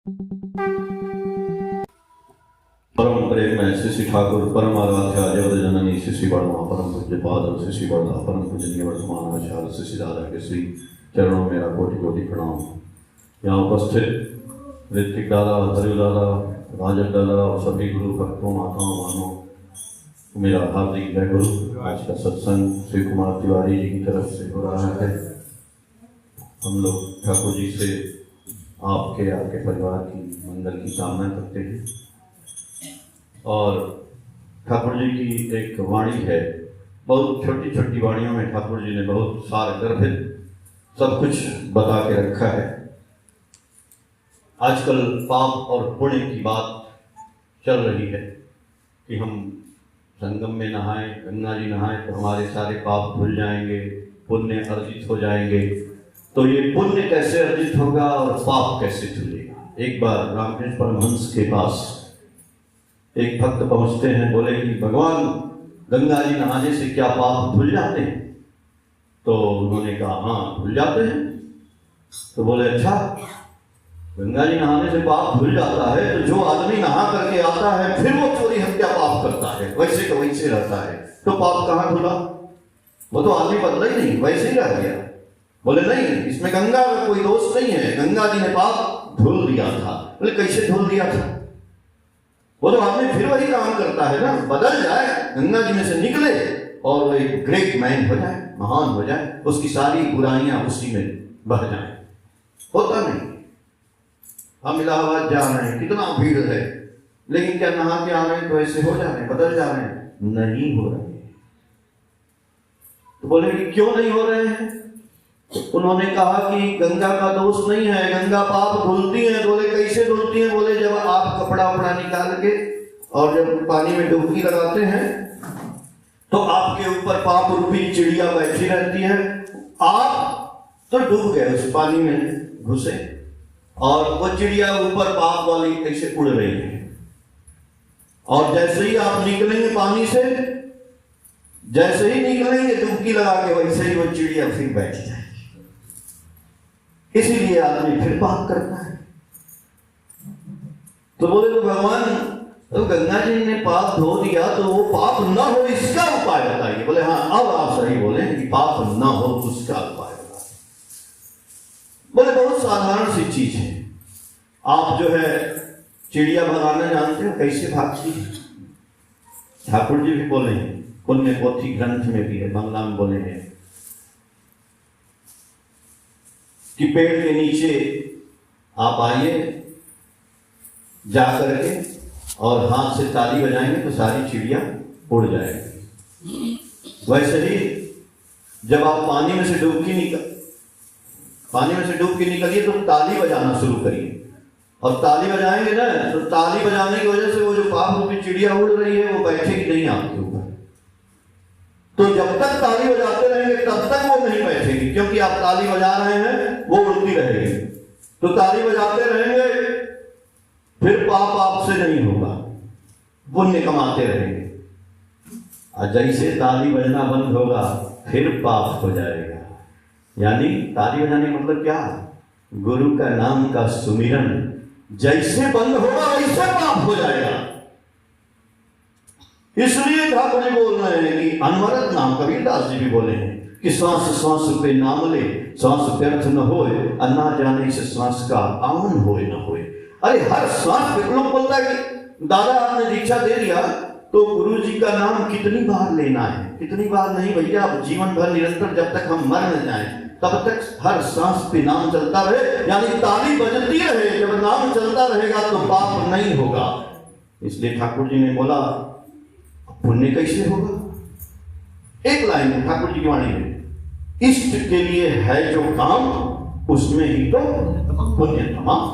परम प्रेम में श्री ठाकुर परम आराध्या जगत जननी श्री वर्मा परम पूज्य पाद श्री वर्धा परम पूजनीय वर्तमान आचार्य श्री दादा के श्री चरणों मेरा कोटि कोटि प्रणाम। यहाँ उपस्थित ऋतिक दादा, हरिव दादा, राजन दादा और सभी गुरु भक्तों, माताओं, बहनों, मेरा हार्दिक जय गुरु। आज का सत्संग श्री कुमार तिवारी जी की तरफ से हो रहा है। हम लोग ठाकुर जी से आपके परिवार की मंगल की कामना करते हैं और ठाकुर जी की एक वाणी है, बहुत छोटी छोटी वाणियों में ठाकुर जी ने बहुत सार गर्भित सब कुछ बता के रखा है। आजकल पाप और पुण्य की बात चल रही है कि हम संगम में नहाएं, गंगा जी नहाएं तो हमारे सारे पाप धुल जाएंगे, पुण्य अर्जित हो जाएंगे। तो ये पुण्य कैसे अर्जित होगा और पाप कैसे धुलेगा? एक बार रामकृष्ण परमहंस के पास एक भक्त पहुंचते हैं, बोले कि भगवान गंगा जी नहाने से क्या पाप धुल जाते हैं? तो उन्होंने कहा हाँ धुल जाते हैं। तो बोले अच्छा, गंगा जी नहाने से पाप धुल जाता है तो जो आदमी नहा करके आता है फिर वो चोरी हत्या पाप करता है, वैसे तो वैसे रहता है, तो पाप कहाँ धुला? वो तो आदमी बदला ही नहीं, वैसे ही रह गया। बोले नहीं, इसमें गंगा का कोई दोष नहीं है, गंगा जी ने पाप धुल दिया था। बोले कैसे धुल दिया था? वो तो आदमी फिर वही काम करता है ना, बदल जाए, गंगा जी में से निकले और वो एक ग्रेट मैन हो जाए, महान हो जाए, उसकी सारी बुराइयां उसी में बह जाए। होता नहीं। हम इलाहाबाद जा रहे हैं, कितना भीड़ है, लेकिन क्या नहा के आ रहे हैं तो ऐसे हो जा रहे हैं, बदल जा रहे हैं? नहीं हो रहे। तो बोले कि क्यों नहीं हो रहे हैं? उन्होंने कहा कि गंगा का दोष नहीं है, गंगा पाप धुलती है। बोले कैसे धुलती है? बोले जब आप कपड़ा वपड़ा निकाल के और जब पानी में डुबकी लगाते हैं तो आपके ऊपर पाप रूपी चिड़िया बैठी रहती है। आप तो डूब गए उस पानी में घुसे और वो चिड़िया ऊपर पाप वाली कैसे उड़ रही है, और जैसे ही आप निकलेंगे पानी से, जैसे ही निकलेंगे डुबकी लगा के, वैसे ही वो चिड़िया फिर बैठ जाएगी। इसीलिए आदमी फिर पाप करता है। तो बोले तो भगवान तो गंगा जी ने पाप धो दिया तो वो पाप ना हो इसका उपाय बताइए। बोले हाँ अब आप सही बोले कि पाप ना हो उसका उपाय बताइए। बोले बहुत साधारण सी चीज है। आप जो है चिड़िया भगाना जानते हो कैसे भागती है? ठाकुर जी भी बोले हैं, पुण्य पोथी ग्रंथ में भी है, बंगला में बोले हैं कि पेड़ के नीचे आप आइए जा करके और हाथ से ताली बजाएंगे तो सारी चिड़िया उड़ जाएगी। वैसे ही जब आप पानी में से डूब के निकलिए तो ताली बजाना शुरू करिए, और ताली बजाएंगे ना तो ताली बजाने की वजह से वो जो पाप रूपी चिड़िया उड़ रही है वो बैठेगी नहीं आपके ऊपर। तो जब तक ताली बजाते रहेंगे तब तक वो नहीं बैठेगी, क्योंकि आप ताली बजा रहे हैं, वो उड़ती रहेगी। तो ताली बजाते रहेंगे, फिर पाप आपसे नहीं होगा, पुण्य कमाते रहेंगे। और जैसे ताली बजना बंद होगा फिर पाप हो जाएगा। यानी ताली बजाने का मतलब क्या? गुरु का नाम का सुमिरन जैसे बंद होगा वैसे पाप हो जाएगा। इसलिए ठाकुर जी बोल रहे हैं कि अनवरत नाम, कबीरदास जी भी बोले हैं कि श्वास श्वास पे नाम ले, श्वास व्यर्थ न होए, अन्ना जाने से श्वास का आवन होए न होए। अरे हर श्वास पे लोग बोलता है कि दादा आपने दीक्षा दे दिया तो गुरु जी का नाम कितनी बार लेना है? कितनी बार नहीं भैया, आप जीवन भर निरंतर जब तक हम मर न जाए तब तक हर सांस पे नाम चलता रहे, यानी ताली बजती रहे। जब नाम चलता रहेगा तो पाप नहीं होगा। इसलिए ठाकुर जी ने बोला पुण्य कैसे होगा? एक लाइन में ठाकुर जी की वाणी में, इष्ट के लिए है जो काम उसमें ही तो पुण्य तमाम।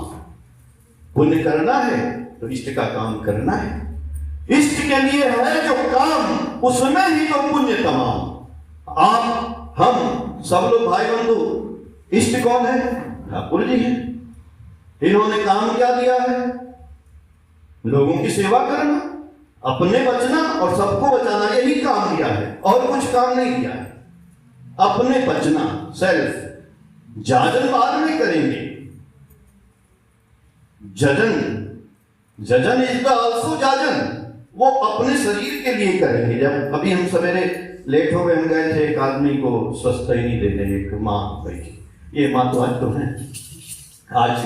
पुण्य करना है तो इष्ट का काम करना है। इष्ट के लिए है जो काम उसमें ही तो पुण्य तमाम। आप हम सब लोग भाई बंधु, इष्ट कौन है? ठाकुर जी है। इन्होंने काम क्या दिया है? लोगों की सेवा करना, अपने बचना और सबको बचाना, यही काम दिया है, और कुछ काम नहीं किया है। अपने बचना, सेल्फ, जाजन बाद में करेंगे, जजन, जजन इज द आल्सो जाजन, वो अपने शरीर के लिए करेंगे। जब अभी हम सवेरे लेट हो गए, हम गए थे एक आदमी को स्वस्थैनी देने, एक माँ बैठी, ये माँ तो आज तो है, आज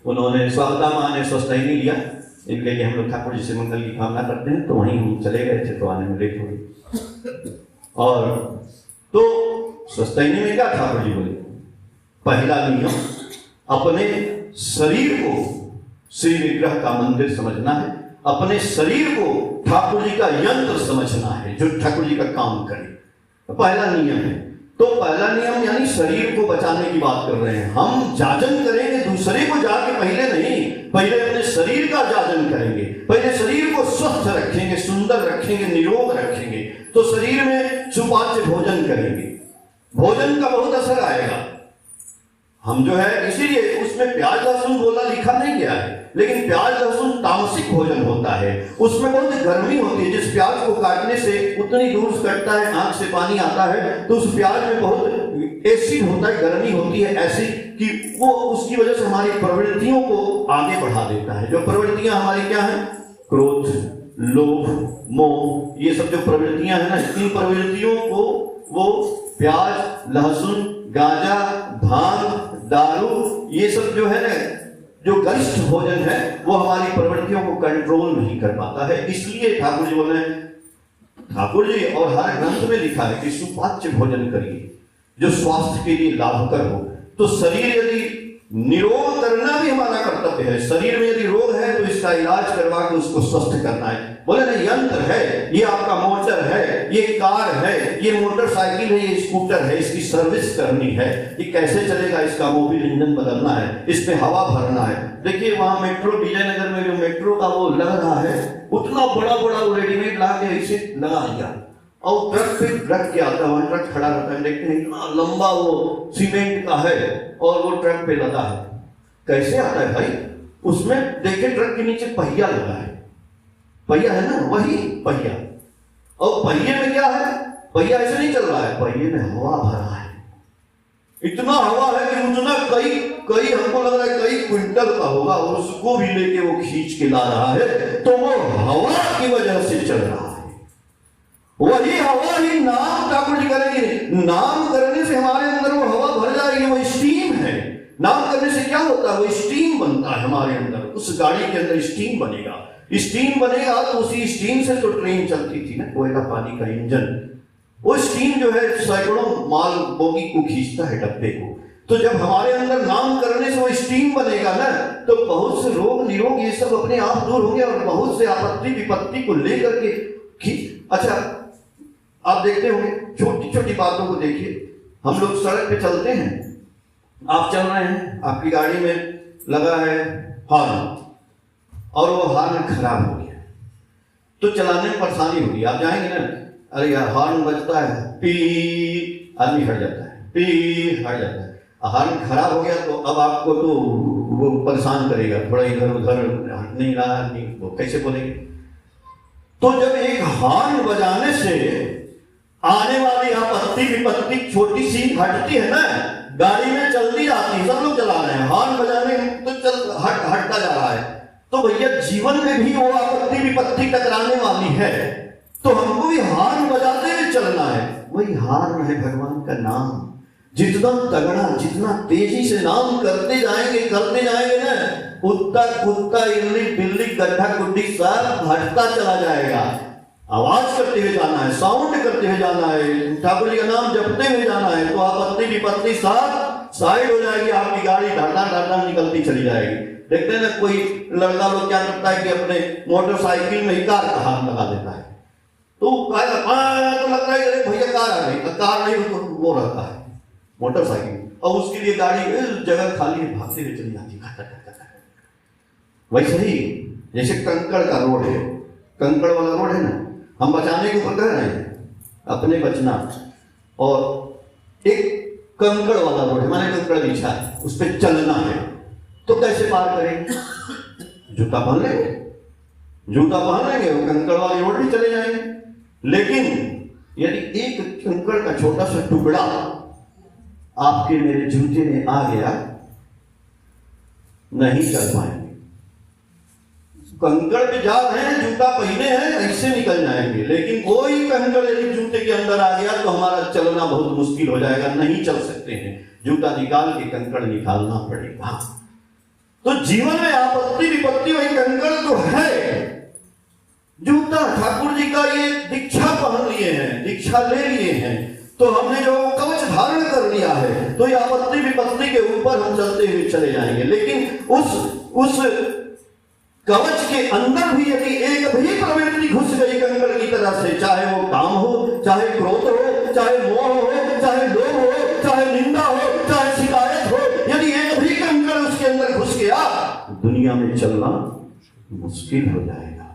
उन्होंने स्वागता माँ ने स्वस्थैनी लिया इनके लिए। हम लोग ठाकुर जी से मंगल की कामना करते हैं, तो वहीं हम चले गए थे, तो आने में लेट हो गई। और तो स्वस्थैनी में क्या ठाकुर जी बोले, पहला नियम अपने शरीर को श्री विग्रह का मंदिर समझना है, अपने शरीर को ठाकुर जी का यंत्र समझना है जो ठाकुर जी का काम करे, तो पहला नियम है। तो पहला नियम यानी शरीर को बचाने की बात कर रहे हैं। हम जाजन करेंगे दूसरे को जाके पहले नहीं, पहले अपने शरीर का जाजन करेंगे, पहले शरीर को स्वस्थ रखेंगे, सुंदर रखेंगे, निरोग रखेंगे, तो शरीर में सुपाच्य भोजन करेंगे, भोजन का बहुत असर आएगा। हम जो है, इसीलिए उसमें प्याज लहसुन बोला लिखा नहीं गया है, लेकिन प्याज लहसुन तामसिक भोजन होता है, उसमें बहुत गर्मी होती है। जिस प्याज को काटने से उतनी दूर कटता है, आंख से पानी आता है, तो उस प्याज में बहुत एसिड होता है, गर्मी होती है ऐसी कि वो उसकी वजह से हमारी प्रवृत्तियों को आगे बढ़ा देता है। जो प्रवृत्तियां हमारी क्या है, क्रोध, लोभ, मोह, ये सब जो प्रवृत्तियां हैं ना, इन प्रवृत्तियों को वो प्याज, लहसुन, गांजा, भांग, दारू, ये सब जो है ना, जो गरिष्ठ भोजन है, वो हमारी प्रवृत्तियों को कंट्रोल नहीं कर पाता है। इसलिए ठाकुर जी बोले, ठाकुर जी और हर ग्रंथ में लिखा है कि सुपाच्य भोजन करिए जो स्वास्थ्य के लिए लाभकर हो। तो शरीर यदि निरोग करना भी हमारा कर्तव्य है। शरीर में यदि रोग है तो इसका इलाज करवा के उसको स्वस्थ करना है। बोले ना, यंत्र है, ये आपका मोटर है, ये कार है, ये मोटरसाइकिल है, ये स्कूटर है, इसकी सर्विस करनी है, ये कैसे चलेगा, इसका मोबिल इंजन बदलना है, इसमें हवा भरना है। देखिए वहां मेट्रो, विजयनगर में जो मेट्रो का वो लग रहा है, उतना बड़ा बड़ा वो रेडीमेड ला के इसे लगा दिया, और ट्रक पे रख के आता है, ट्रक खड़ा रहता है, देखते हैं इतना लंबा वो सीमेंट का है और वो ट्रक पे लगा है। कैसे आता है भाई? उसमें देखे ट्रक के नीचे पहिया लगा है, पहिया है ना, वही पहिया। और पहिए में क्या है? पहिया ऐसे नहीं चल रहा है, पहिए में हवा भरा है। इतना हवा है कि उतना कई हमको लग रहा है कई क्विंटल का होगा, और उसको भी लेके वो खींच के ला रहा है, तो वो हवा की वजह से चल रहा है। वही हवा ही नाम ठाकुर जी करेंगे। नाम करने से हमारे अंदर वो हवा भर जाएगी, वो स्टीम है। नाम करने से क्या होता है? वो स्टीम बनता है हमारे अंदर, उस गाड़ी के अंदर स्टीम बनेगा। स्टीम बनेगा तो उसी स्टीम से तो ट्रेन चलती थी ना, कोयला पानी का इंजन। वो स्टीम जो है सैकड़ों माल बोगी को खींचता है, डब्बे को। तो जब हमारे अंदर नाम करने से वो स्टीम बनेगा ना, तो बहुत से रोग निरोग ये सब अपने आप दूर होंगे, और बहुत से आपत्ति विपत्ति को लेकर के। अच्छा, आप देखते होंगे छोटी छोटी बातों को देखिए। हम लोग सड़क पे चलते हैं, आप चल रहे हैं, आपकी गाड़ी में लगा है हॉर्न, और वो हॉर्न खराब हो गया, तो चलाने में परेशानी होगी। आप जाएंगे ना, अरे यार हॉर्न बजता है, पी, आदमी हट जाता है, पी हट जाता है। हॉर्न खराब हो गया तो अब आपको तो वो परेशान करेगा, थोड़ा इधर उधर नहीं रहा, नहीं वो कैसे बोलेंगे। तो जब एक हॉर्न बजाने से आने वाली आपत्ति विपत्ति छोटी सी हटती है ना, गाड़ी में चलती जाती है, सब लोग चला रहे हैं, हॉर्न बजाने तो चल हटता जा रहा है। तो भैया जीवन में भी वो आपत्ति विपत्ति टकराने वाली है, तो हमको भी हॉर्न बजाते हुए चलना है। वही हॉर्न है भगवान का नाम। जितना तगड़ा, जितना तेजी से नाम करते जाएंगे ना, कुत्ता कुत्ता, इल्ली बिल्ली, गड्ढा गुड्डी सब हटता चला जाएगा। आवाज करते हुए जाना है, साउंड करते हुए जाना है, ठाकुर जी का नाम जपते हुए जाना है, तो आपत्ति विपत्ति सब साइड हो जाएगी, आपकी गाड़ी धड़ना धड़ना निकलती चली जाएगी। देखते हैं ना, कोई लड़का लोग क्या करता है कि अपने मोटरसाइकिल में ही कार का हाथ लगा देता है, तो तो लगता है अरे भैया कार आ गई, कार नहीं तो वो रहता है मोटरसाइकिल, और उसके लिए गाड़ी जगह खाली भागते हुए चली जाती है। वैसे ही जैसे कंकड़ का रोड है, कंकड़ वाला रोड है ना, हम बचाने के ऊपर कर रहे हैं अपने बचना, और एक कंकड़ वाला रोड है, माने कंकड़ बिछा है, उस पर चलना है, तो कैसे पार करेंगे? जूता पहन लेंगे, वो कंकड़ वाले रोड भी चले जाएंगे। लेकिन यदि एक कंकड़ का छोटा सा टुकड़ा आपके मेरे जूते में आ गया, नहीं चल पाएंगे। कंकड़ पे जा रहे हैं, जूता पहने हैं, ऐसे निकल जाएंगे। लेकिन कोई कंकड़ यदि जूते के अंदर आ गया तो हमारा चलना बहुत मुश्किल हो जाएगा, नहीं चल सकते हैं। जूता निकाल के कंकड़ निकालना पड़ेगा। तो जीवन में आपत्ति विपत्ति वही कंकड़ तो है। जूता ठाकुर जी का ये दीक्षा पहन लिए हैं, दीक्षा ले लिए हैं, तो हमने जो कवच धारण कर लिया है, तो ये आपत्ति विपत्ति के ऊपर हम चलते हुए चले जाएंगे। लेकिन उस कवच के अंदर भी यदि एक भी प्रवृत्ति घुस गई कंकड़ की तरह से, चाहे वो काम हो, चाहे क्रोध हो, चाहे मोह हो, चाहे लोभ हो, चाहे निंदा हो, चाहे शिकायत हो, यदि एक भी कंकड़ उसके अंदर घुस गया, दुनिया में चलना मुश्किल हो जाएगा।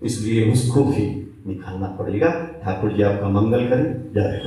इसलिए उसको भी निकालना पड़ेगा। ठाकुर जी आपका मंगल करें। जय